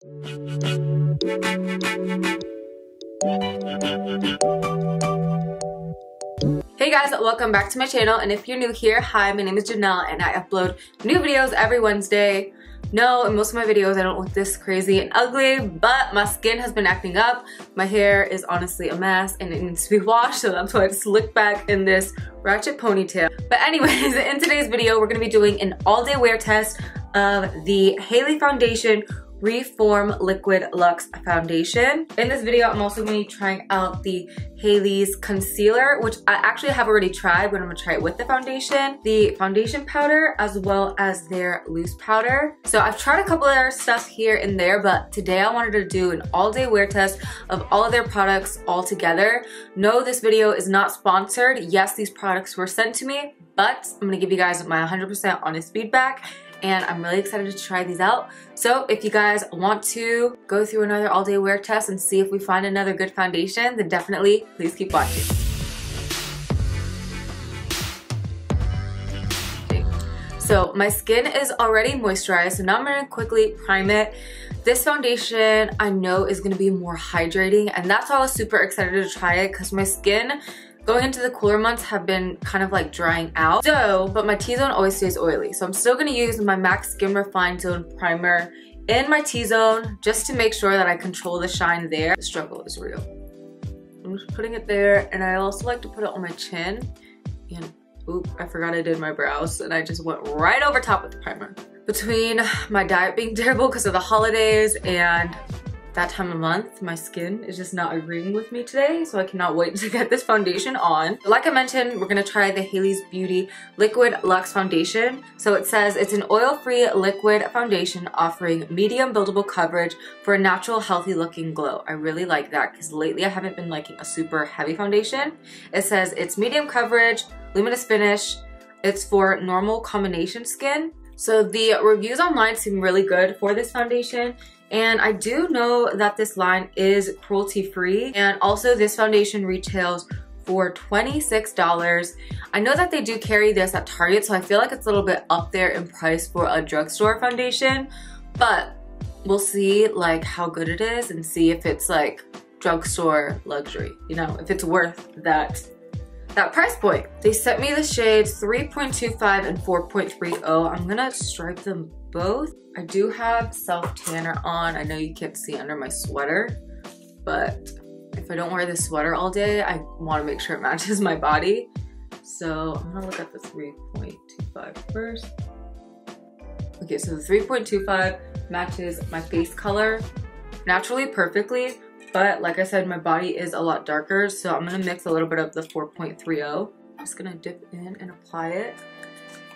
Hey guys, welcome back to my channel, and if you're new here, hi, my name is Janelle and I upload new videos every Wednesday. No, in most of my videos I don't look this crazy and ugly, but my skin has been acting up. My hair is honestly a mess and it needs to be washed, so that's why I just slicked back in this ratchet ponytail. But anyways, in today's video we're going to be doing an all-day wear test of the HAYLEYS foundation Reform Liquid Luxe Foundation. In this video, I'm also going to be trying out the HAYLEYS concealer, which I actually have already tried, but I'm going to try it with the foundation, the foundation powder, as well as their loose powder. So I've tried a couple of their stuff here and there, but today I wanted to do an all-day wear test of all of their products all together. No, this video is not sponsored. Yes, these products were sent to me, but I'm going to give you guys my 100% honest feedback. And I'm really excited to try these out. So if you guys want to go through another all-day wear test and see if we find another good foundation, then definitely please keep watching. So my skin is already moisturized, so now I'm going to quickly prime it. This foundation I know is going to be more hydrating, and that's why I was super excited to try it, because my skin going into the cooler months have been kind of like drying out. So, but my T-zone always stays oily. So I'm still gonna use my MAC Skin Refine Zone Primer in my T-zone just to make sure that I control the shine there. The struggle is real. I'm just putting it there, and I also like to put it on my chin. And oop, I forgot I did my brows, and I just went right over top with the primer. Between my diet being terrible because of the holidays and that time of month, my skin is just not agreeing with me today, so I cannot wait to get this foundation on. Like I mentioned, we're gonna try the HAYLEYS Beauty Liquid Luxe Foundation. So it says it's an oil-free liquid foundation offering medium buildable coverage for a natural, healthy looking glow. I really like that because lately I haven't been liking a super heavy foundation. It says it's medium coverage, luminous finish. It's for normal combination skin. So the reviews online seem really good for this foundation. And I do know that this line is cruelty-free, and also this foundation retails for $26. I know that they do carry this at Target, so I feel like it's a little bit up there in price for a drugstore foundation, but we'll see like how good it is and see if it's like drugstore luxury, you know, if it's worth that price point. They sent me the shades 3.25 and 4.30. I'm gonna stripe them both. I do have self-tanner on. I know you can't see under my sweater, but if I don't wear this sweater all day, I want to make sure it matches my body. So I'm gonna look at the 3.25 first. Okay, so the 3.25 matches my face color naturally perfectly, but like I said, my body is a lot darker, so I'm gonna mix a little bit of the 4.30. I'm just gonna dip in and apply it.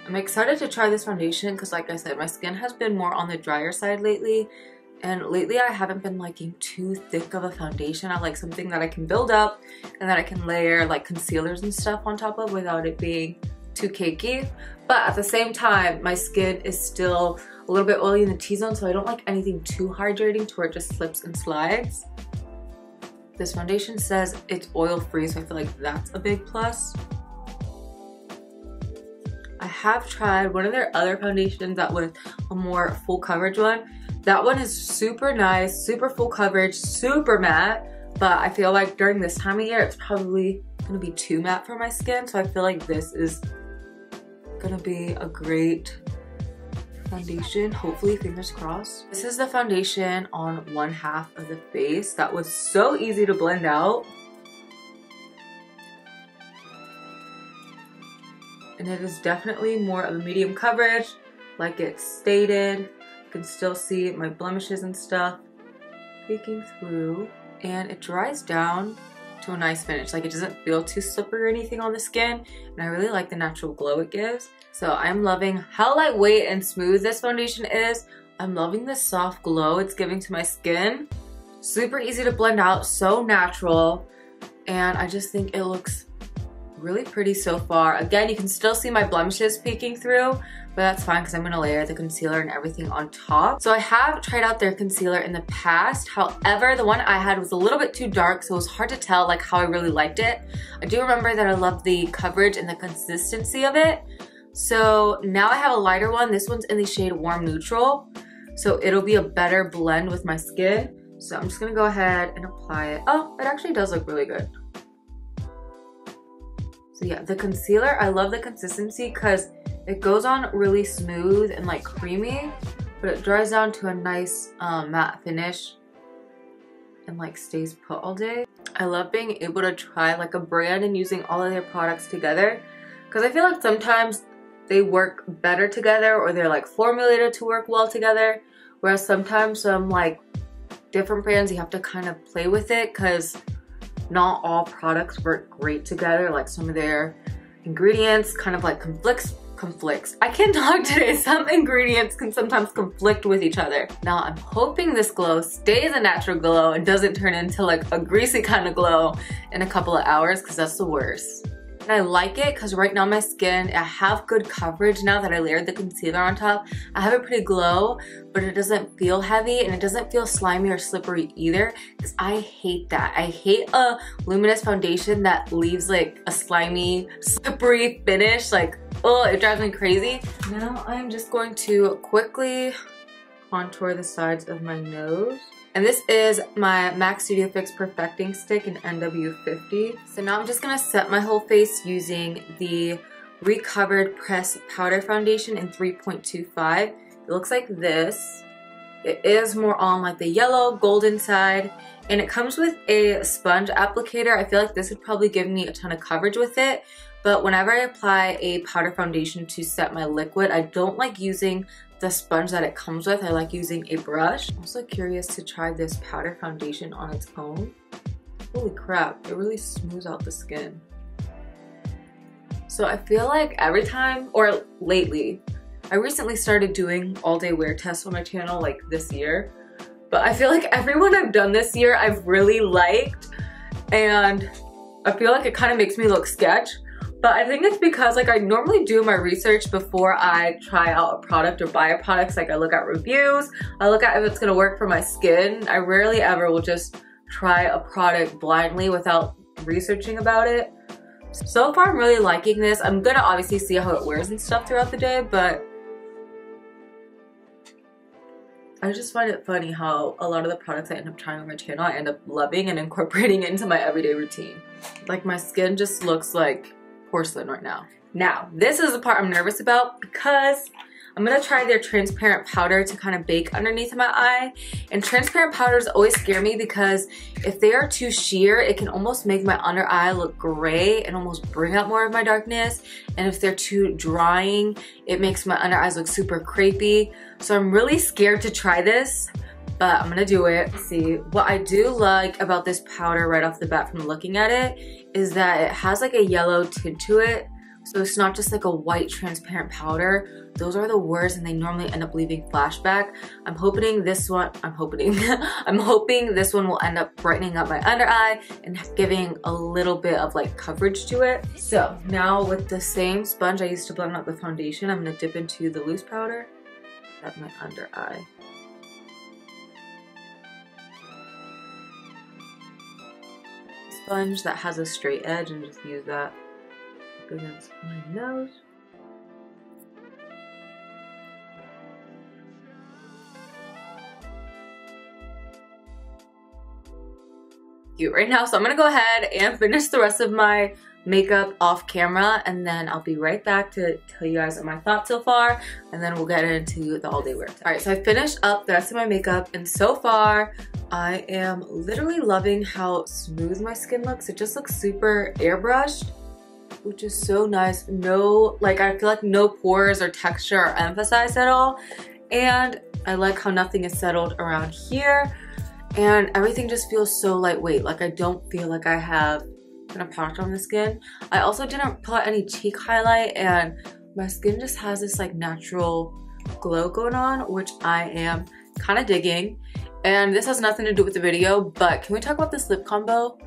I'm excited to try this foundation because, like I said, my skin has been more on the drier side lately, and lately I haven't been liking too thick of a foundation. I like something that I can build up and that I can layer like concealers and stuff on top of without it being too cakey. But at the same time, my skin is still a little bit oily in the T-zone, so I don't like anything too hydrating to where it just slips and slides. This foundation says it's oil-free, so I feel like that's a big plus. I have tried one of their other foundations that was a more full coverage one. That one is super nice, super full coverage, super matte, but I feel like during this time of year, it's probably gonna be too matte for my skin, so I feel like this is gonna be a great foundation, hopefully, fingers crossed. This is the foundation on one half of the face. That was so easy to blend out. And it is definitely more of a medium coverage, like it stated. You can still see my blemishes and stuff peeking through, and it dries down to a nice finish. Like, it doesn't feel too slippery or anything on the skin, and I really like the natural glow it gives. So I'm loving how lightweight and smooth this foundation is. I'm loving the soft glow it's giving to my skin. Super easy to blend out, so natural, and I just think it looks really pretty so far. Again, you can still see my blemishes peeking through, but that's fine because I'm going to layer the concealer and everything on top. So I have tried out their concealer in the past. However, the one I had was a little bit too dark, so it was hard to tell like how I really liked it. I do remember that I loved the coverage and the consistency of it. So now I have a lighter one. This one's in the shade Warm Neutral. so it'll be a better blend with my skin. So I'm just gonna go ahead and apply it. Oh, it actually does look really good. So yeah, the concealer, I love the consistency because it goes on really smooth and like creamy, but it dries down to a nice matte finish and like stays put all day. I love being able to try like a brand and using all of their products together, because I feel like sometimes they work better together or they're like formulated to work well together, whereas sometimes some like different brands you have to kind of play with it because not all products work great together. Like some of their ingredients kind of like conflicts. I can't talk today. Some ingredients can sometimes conflict with each other. Now I'm hoping this glow stays a natural glow and doesn't turn into like a greasy kind of glow in a couple of hours, because that's the worst. And I like it because right now my skin, I have good coverage now that I layered the concealer on top. I have a pretty glow, but it doesn't feel heavy and it doesn't feel slimy or slippery either, because I hate that. I hate a luminous foundation that leaves like a slimy, slippery finish. Like, oh, it drives me crazy. Now I'm just going to quickly contour the sides of my nose. And this is my MAC Studio Fix Perfecting Stick in NW50. So now I'm just gonna set my whole face using the Recovered Press Powder Foundation in 3.25. It looks like this. It is more on like the yellow golden side, and it comes with a sponge applicator. I feel like this would probably give me a ton of coverage with it, but whenever I apply a powder foundation to set my liquid, I don't like using the sponge that it comes with. I like using a brush. I'm also curious to try this powder foundation on its own. Holy crap, it really smooths out the skin. So I feel like every time, or lately, I recently started doing all day wear tests on my channel like this year, but I feel like everyone I've done this year I've really liked, and I feel like it kind of makes me look sketch. But I think it's because like I normally do my research before I try out a product or buy a product. Like I look at reviews, I look at if it's gonna work for my skin. I rarely ever will just try a product blindly without researching about it. So far I'm really liking this. I'm gonna obviously see how it wears and stuff throughout the day, but I just find it funny how a lot of the products I end up trying on my channel I end up loving and incorporating into my everyday routine. Like my skin just looks like porcelain right now. Now, this is the part I'm nervous about because I'm gonna try their transparent powder to kind of bake underneath my eye. And transparent powders always scare me because if they are too sheer, it can almost make my under eye look gray and almost bring out more of my darkness. And if they're too drying, it makes my under eyes look super crepey. So I'm really scared to try this, but I'm gonna do it. See, what I do like about this powder right off the bat from looking at it is that it has like a yellow tint to it. So it's not just like a white transparent powder. Those are the worst and they normally end up leaving flashback. I'm hoping this one will end up brightening up my under eye and giving a little bit of like coverage to it. So now with the same sponge I used to blend up the foundation, I'm gonna dip into the loose powder at my under eye. Sponge that has a straight edge and just use that against my nose. Cute right now, so I'm gonna go ahead and finish the rest of my makeup off camera, and then I'll be right back to tell you guys my thoughts so far, and then we'll get into the all day wear. All right, so I finished up the rest of my makeup, and so far I am literally loving how smooth my skin looks. It just looks super airbrushed, which is so nice. No, like I feel like no pores or texture are emphasized at all, and I like how nothing is settled around here, and everything just feels so lightweight. Like I don't feel like I have a product on the skin. I also didn't put any cheek highlight, and my skin just has this like natural glow going on, which I am kind of digging. And this has nothing to do with the video, but can we talk about this lip combo?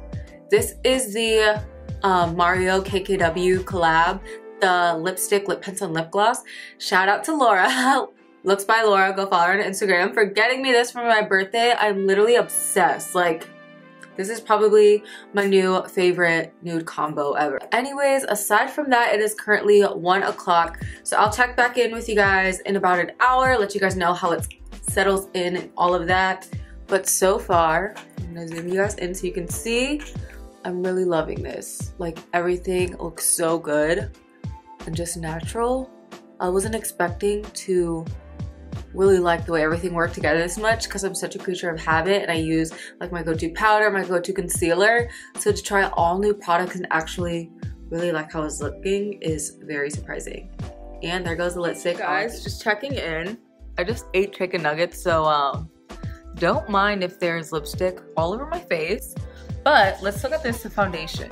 This is the Mario KKW collab, the lipstick, lip pencil, and lip gloss. Shout out to Laura. Looks by Laura, go follow her on Instagram, for getting me this for my birthday. I'm literally obsessed. Like, this is probably my new favorite nude combo ever. Anyways, aside from that, it is currently 1 o'clock. So I'll check back in with you guys in about an hour, let you guys know how it's settles in and all of that. But so far, I'm gonna zoom you guys in so you can see, I'm really loving this. Like, everything looks so good and just natural. I wasn't expecting to really like the way everything worked together this much because I'm such a creature of habit and I use like my go-to powder, my go-to concealer. So to try all new products and actually really like how it's looking is very surprising. And there goes the lipstick. Guys, just checking in. I just ate chicken nuggets, so don't mind if there's lipstick all over my face. But let's look at this foundation.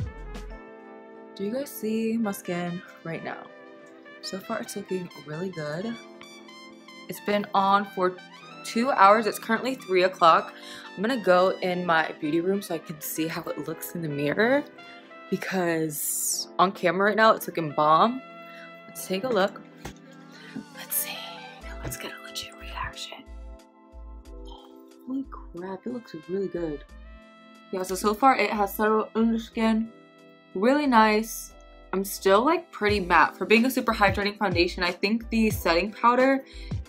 Do you guys see my skin right now? So far it's looking really good. It's been on for 2 hours. It's currently 3 o'clock. I'm gonna go in my beauty room so I can see how it looks in the mirror because on camera right now it's looking bomb. Let's take a look. Let's see. Let's get a legit reaction. Holy crap, it looks really good. Yeah, so far it has settled in the skin. Really nice. I'm still like pretty matte. For being a super hydrating foundation, I think the setting powder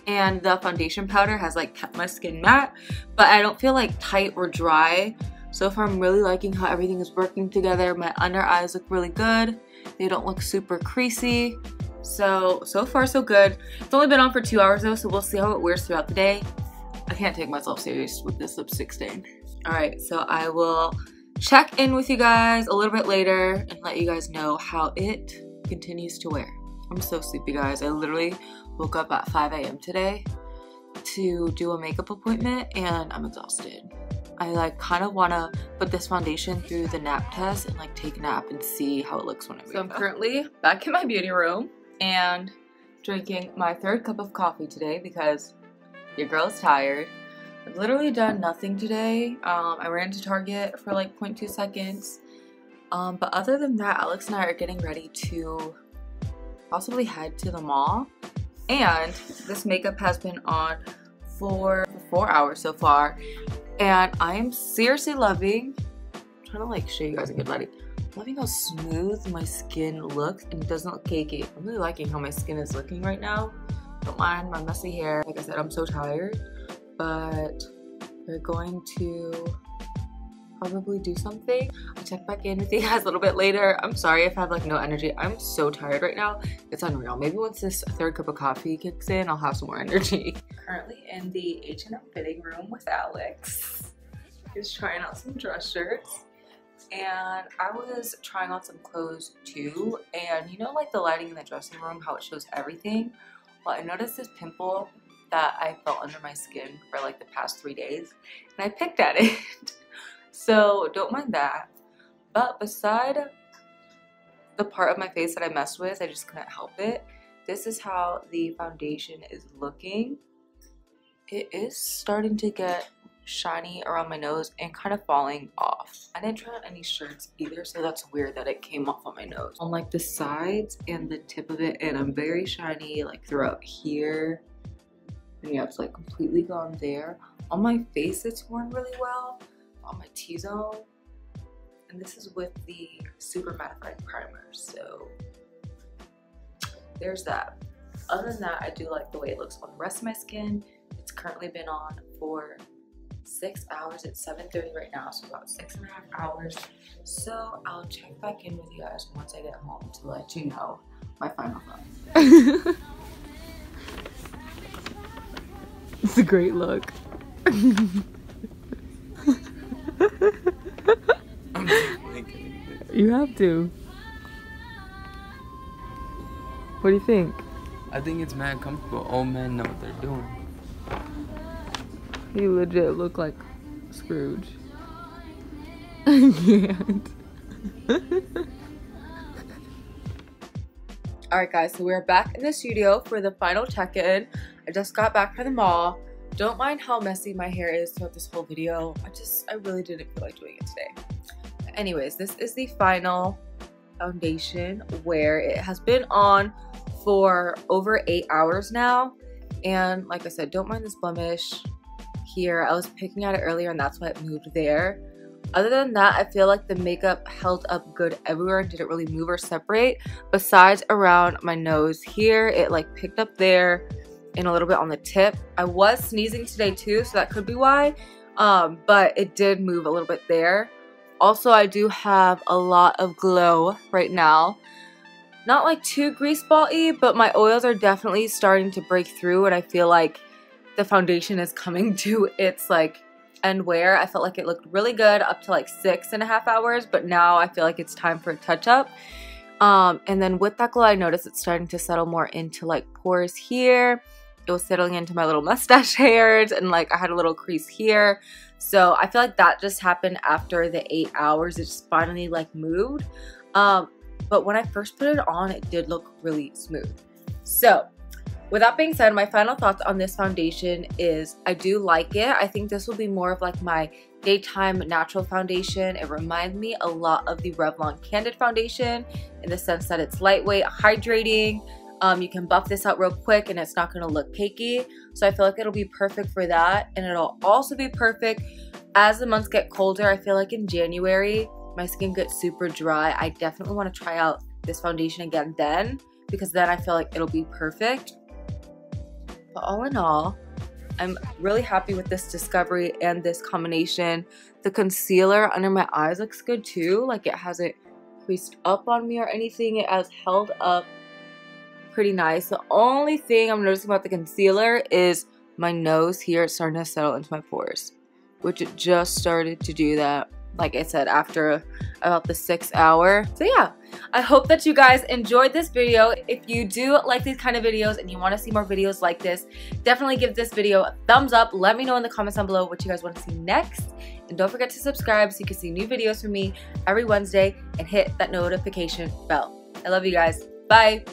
and the foundation powder has like kept my skin matte, but I don't feel like tight or dry. So far I'm really liking how everything is working together. My under eyes look really good. They don't look super creasy. So far so good. It's only been on for 2 hours though, so we'll see how it wears throughout the day. I can't take myself serious with this lipstick stain. Alright, so I will check in with you guys a little bit later and let you guys know how it continues to wear. I'm so sleepy, guys. I literally woke up at 5 a.m. today to do a makeup appointment and I'm exhausted. I like kind of want to put this foundation through the nap test and like take a nap and see how it looks when I wake up. So I'm currently back in my beauty room and drinking my 3rd cup of coffee today because your girl's tired. I've literally done nothing today. I ran to Target for like 0.2 seconds. But other than that, Alex and I are getting ready to possibly head to the mall. And this makeup has been on for 4 hours so far. And I am seriously loving, I'm trying to like show you guys in good lighting, loving how smooth my skin looks and it doesn't look cakey. I'm really liking how my skin is looking right now. Don't mind my messy hair. Like I said, I'm so tired. But we're going to probably do something. I'll check back in with you guys a little bit later. I'm sorry if I have like no energy. I'm so tired right now. It's unreal. Maybe once this 3rd cup of coffee kicks in, I'll have some more energy. Currently in the H&M fitting room with Alex. He's trying out some dress shirts. And I was trying on some clothes too. And you know like the lighting in the dressing room, how it shows everything? Well, I noticed this pimple that I felt under my skin for like the past 3 days and I picked at it. So don't mind that. But beside the part of my face that I messed with, I just couldn't help it. This is how the foundation is looking. It is starting to get shiny around my nose and kind of falling off. I didn't try on any shirts either, so that's weird that it came off on my nose. On like the sides and the tip of it, and I'm very shiny like throughout here. And yeah, it's like completely gone there. On my face, it's worn really well. On my T-zone. And this is with the super mattifying primer. So there's that. Other than that, I do like the way it looks on the rest of my skin. It's currently been on for 6 hours. It's 7:30 right now, so about 6.5 hours. So I'll check back in with you guys once I get home to let you know my final thoughts. It's a great look. You have to. What do you think? I think it's mad comfortable. Old men know what they're doing. You legit look like Scrooge. I can't. Alright guys, so we're back in the studio for the final check-in. I just got back from the mall. Don't mind how messy my hair is throughout this whole video. I really didn't feel like doing it today. Anyways, this is the final foundation where it has been on for over 8 hours now. And like I said, don't mind this blemish here. I was picking at it earlier and that's why it moved there. Other than that, I feel like the makeup held up good everywhere and didn't really move or separate. Besides around my nose here, it like picked up there and a little bit on the tip. I was sneezing today too, so that could be why, but it did move a little bit there. Also, I do have a lot of glow right now. Not like too grease ball-y, but my oils are definitely starting to break through, and I feel like the foundation is coming to its like end wear. I felt like it looked really good up to like 6.5 hours, but now I feel like it's time for a touch-up. And then with that glow, I noticed it's starting to settle more into like pores here. It was settling into my little mustache hairs, and like I had a little crease here. So I feel like that just happened after the 8 hours. It just finally like moved. But when I first put it on, it did look really smooth. So with that being said, my final thoughts on this foundation is I do like it. I think this will be more of like my daytime natural foundation. It reminds me a lot of the Revlon Candid foundation in the sense that it's lightweight, hydrating. You can buff this out real quick and it's not going to look cakey. So I feel like it'll be perfect for that. And it'll also be perfect as the months get colder. I feel like in January, my skin gets super dry. I definitely want to try out this foundation again then, because then I feel like it'll be perfect. But all in all, I'm really happy with this discovery and this combination. The concealer under my eyes looks good too. Like it hasn't creased up on me or anything. It has held up pretty nice. The only thing I'm noticing about the concealer is my nose here. It's starting to settle into my pores, which it just started to do that, like I said, after about the 6th hour. So yeah, I hope that you guys enjoyed this video. If you do like these kind of videos and you want to see more videos like this, definitely give this video a thumbs up. Let me know in the comments down below what you guys want to see next. And don't forget to subscribe so you can see new videos from me every Wednesday and hit that notification bell. I love you guys. Bye.